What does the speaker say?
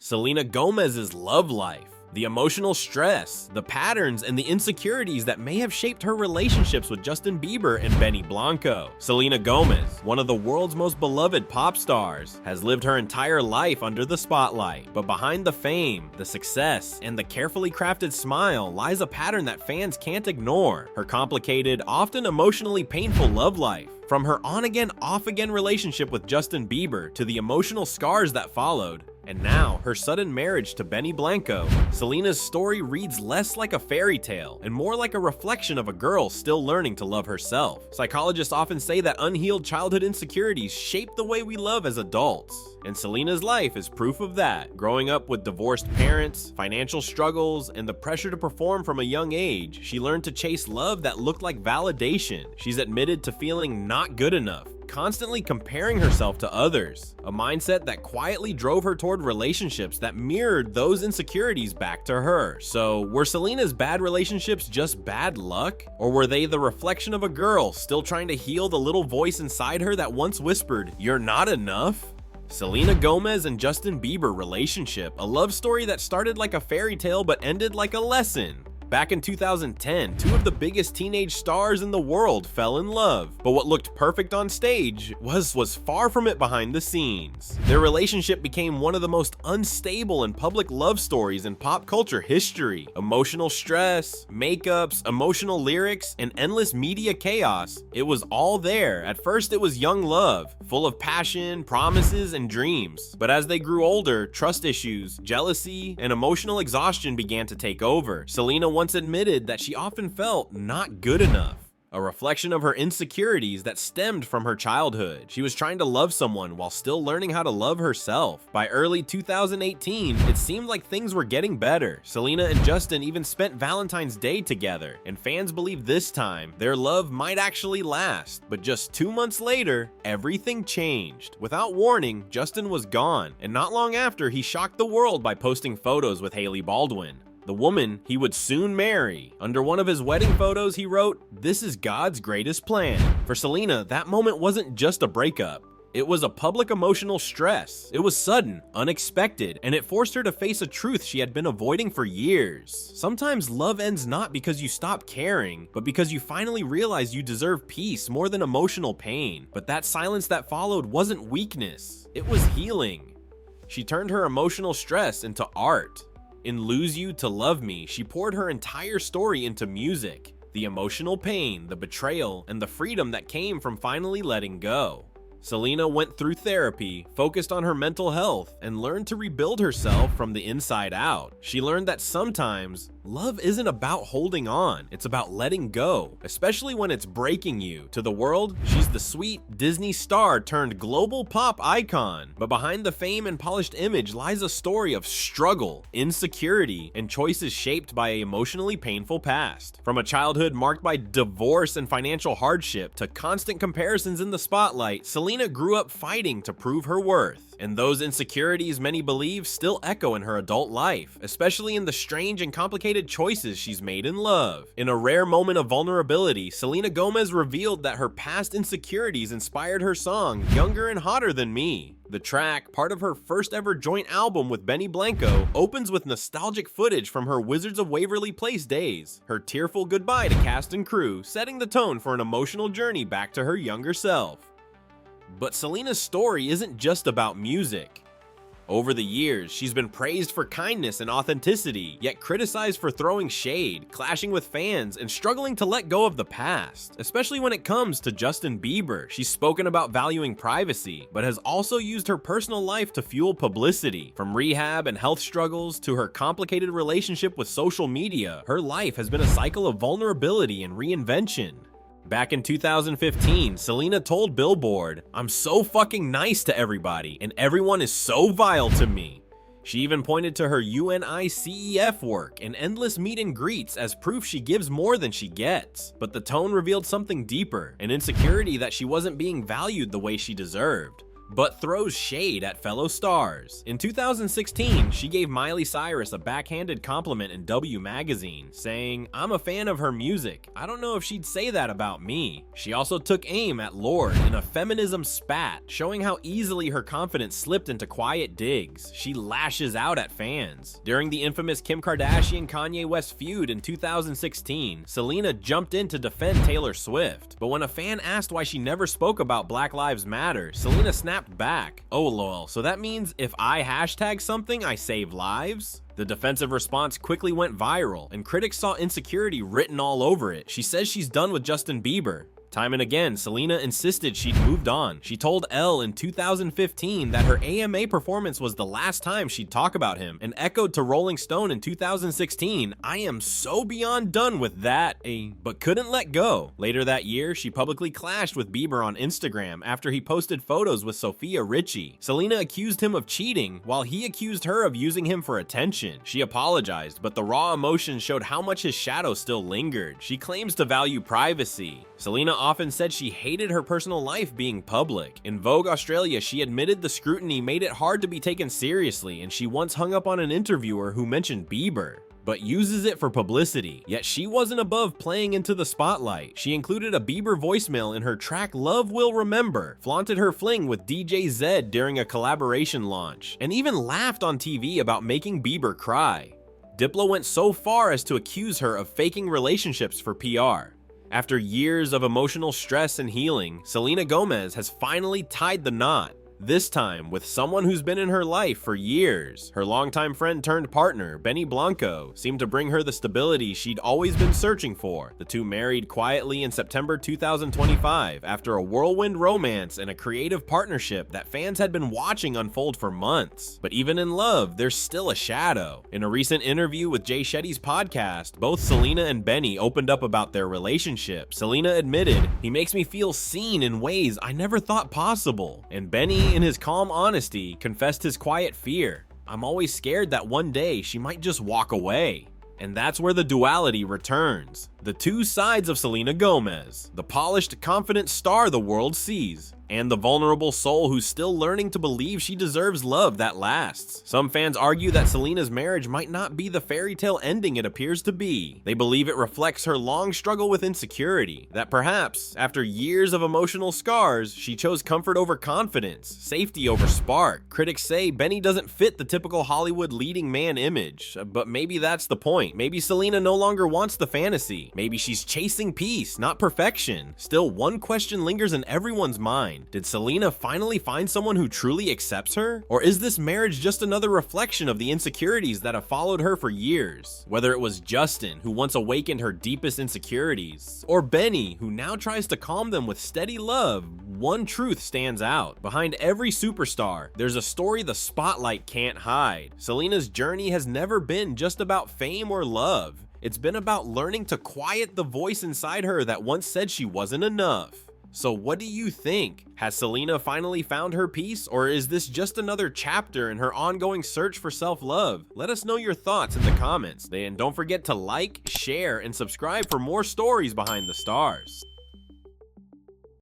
Selena Gomez's love life, the emotional stress, the patterns, and the insecurities that may have shaped her relationships with Justin Bieber and Benny Blanco. Selena Gomez, one of the world's most beloved pop stars, has lived her entire life under the spotlight. But behind the fame, the success, and the carefully crafted smile lies a pattern that fans can't ignore: her complicated, often emotionally painful love life. From her on-again, off-again relationship with Justin Bieber to the emotional scars that followed, and now her sudden marriage to Benny Blanco, Selena's story reads less like a fairy tale and more like a reflection of a girl still learning to love herself. Psychologists often say that unhealed childhood insecurities shape the way we love as adults, and Selena's life is proof of that. Growing up with divorced parents, financial struggles, and the pressure to perform from a young age, she learned to chase love that looked like validation. She's admitted to feeling not good enough, constantly comparing herself to others, a mindset that quietly drove her toward relationships that mirrored those insecurities back to her. So, were Selena's bad relationships just bad luck? Or were they the reflection of a girl still trying to heal the little voice inside her that once whispered, "You're not enough"? Selena Gomez and Justin Bieber relationship, a love story that started like a fairy tale but ended like a lesson. Back in 2010, two of the biggest teenage stars in the world fell in love, but what looked perfect on stage was far from it behind the scenes. Their relationship became one of the most unstable and public love stories in pop culture history. Emotional stress, makeups, emotional lyrics, and endless media chaos, it was all there. At first it was young love, full of passion, promises, and dreams. But as they grew older, trust issues, jealousy, and emotional exhaustion began to take over. Selena once admitted that she often felt not good enough, a reflection of her insecurities that stemmed from her childhood. She was trying to love someone while still learning how to love herself. By early 2018, it seemed like things were getting better. Selena and Justin even spent Valentine's Day together, and fans believe this time their love might actually last. But just 2 months later, everything changed. Without warning, Justin was gone, and not long after, he shocked the world by posting photos with Hailey Bieber, the woman he would soon marry. Under one of his wedding photos, he wrote, "This is God's greatest plan." For Selena, that moment wasn't just a breakup. It was a public emotional stress. It was sudden, unexpected, and it forced her to face a truth she had been avoiding for years. Sometimes love ends not because you stop caring, but because you finally realize you deserve peace more than emotional pain. But that silence that followed wasn't weakness. It was healing. She turned her emotional stress into art. In Lose You to Love Me, she poured her entire story into music, the emotional pain, the betrayal, and the freedom that came from finally letting go. Selena went through therapy, focused on her mental health, and learned to rebuild herself from the inside out. She learned that sometimes love isn't about holding on, it's about letting go, especially when it's breaking you. To the world, she's the sweet Disney star turned global pop icon. But behind the fame and polished image lies a story of struggle, insecurity, and choices shaped by an emotionally painful past. From a childhood marked by divorce and financial hardship to constant comparisons in the spotlight, Selena grew up fighting to prove her worth. And those insecurities, many believe, still echo in her adult life, especially in the strange and complicated choices she's made in love. In a rare moment of vulnerability, Selena Gomez revealed that her past insecurities inspired her song, "Younger and Hotter Than Me." The track, part of her first ever joint album with Benny Blanco, opens with nostalgic footage from her Wizards of Waverly Place days, her tearful goodbye to cast and crew, setting the tone for an emotional journey back to her younger self. But Selena's story isn't just about music. Over the years, she's been praised for kindness and authenticity, yet criticized for throwing shade, clashing with fans, and struggling to let go of the past. Especially when it comes to Justin Bieber, she's spoken about valuing privacy, but has also used her personal life to fuel publicity. From rehab and health struggles to her complicated relationship with social media, her life has been a cycle of vulnerability and reinvention. Back in 2015, Selena told Billboard, "I'm so fucking nice to everybody, and everyone is so vile to me." She even pointed to her UNICEF work and endless meet and greets as proof she gives more than she gets. But the tone revealed something deeper, an insecurity that she wasn't being valued the way she deserved. but throws shade at fellow stars. In 2016, she gave Miley Cyrus a backhanded compliment in W magazine, saying, "I'm a fan of her music. I don't know if she'd say that about me." She also took aim at Lorde in a feminism spat, showing how easily her confidence slipped into quiet digs. She lashes out at fans. During the infamous Kim Kardashian-Kanye West feud in 2016, Selena jumped in to defend Taylor Swift. But when a fan asked why she never spoke about Black Lives Matter, Selena snapped back, "Oh lol, so that means if I hashtag something, I save lives?" The defensive response quickly went viral, and critics saw insecurity written all over it. She says she's done with Justin Bieber. Time and again, Selena insisted she'd moved on. She told Elle in 2015 that her AMA performance was the last time she'd talk about him, and echoed to Rolling Stone in 2016, "I am so beyond done with that, but couldn't let go." Later that year, she publicly clashed with Bieber on Instagram after he posted photos with Sophia Richie. Selena accused him of cheating, while he accused her of using him for attention. She apologized, but the raw emotion showed how much his shadow still lingered. She claims to value privacy. Selena often said she hated her personal life being public. In Vogue Australia, she admitted the scrutiny made it hard to be taken seriously, and she once hung up on an interviewer who mentioned Bieber, but uses it for publicity. Yet she wasn't above playing into the spotlight. She included a Bieber voicemail in her track Love Will Remember, flaunted her fling with DJ Zed during a collaboration launch, and even laughed on TV about making Bieber cry. Diplo went so far as to accuse her of faking relationships for PR. After years of emotional stress and healing, Selena Gomez has finally tied the knot. This time with someone who's been in her life for years. Her longtime friend turned partner, Benny Blanco, seemed to bring her the stability she'd always been searching for. The two married quietly in September 2025 after a whirlwind romance and a creative partnership that fans had been watching unfold for months. But even in love, there's still a shadow. In a recent interview with Jay Shetty's podcast, both Selena and Benny opened up about their relationship. Selena admitted, "He makes me feel seen in ways I never thought possible." And Benny, in his calm honesty, confessed his quiet fear. "I'm always scared that one day she might just walk away." And that's where the duality returns. The two sides of Selena Gomez, the polished, confident star the world sees, and the vulnerable soul who's still learning to believe she deserves love that lasts. Some fans argue that Selena's marriage might not be the fairy tale ending it appears to be. They believe it reflects her long struggle with insecurity, that perhaps, after years of emotional scars, she chose comfort over confidence, safety over spark. Critics say Benny doesn't fit the typical Hollywood leading man image, but maybe that's the point. Maybe Selena no longer wants the fantasy. Maybe she's chasing peace, not perfection. Still, one question lingers in everyone's mind. Did Selena finally find someone who truly accepts her? Or is this marriage just another reflection of the insecurities that have followed her for years? Whether it was Justin, who once awakened her deepest insecurities, or Benny, who now tries to calm them with steady love, one truth stands out. Behind every superstar, there's a story the spotlight can't hide. Selena's journey has never been just about fame or love. It's been about learning to quiet the voice inside her that once said she wasn't enough. So what do you think? Has Selena finally found her peace, or is this just another chapter in her ongoing search for self-love? Let us know your thoughts in the comments. And don't forget to like, share, and subscribe for more stories behind the stars.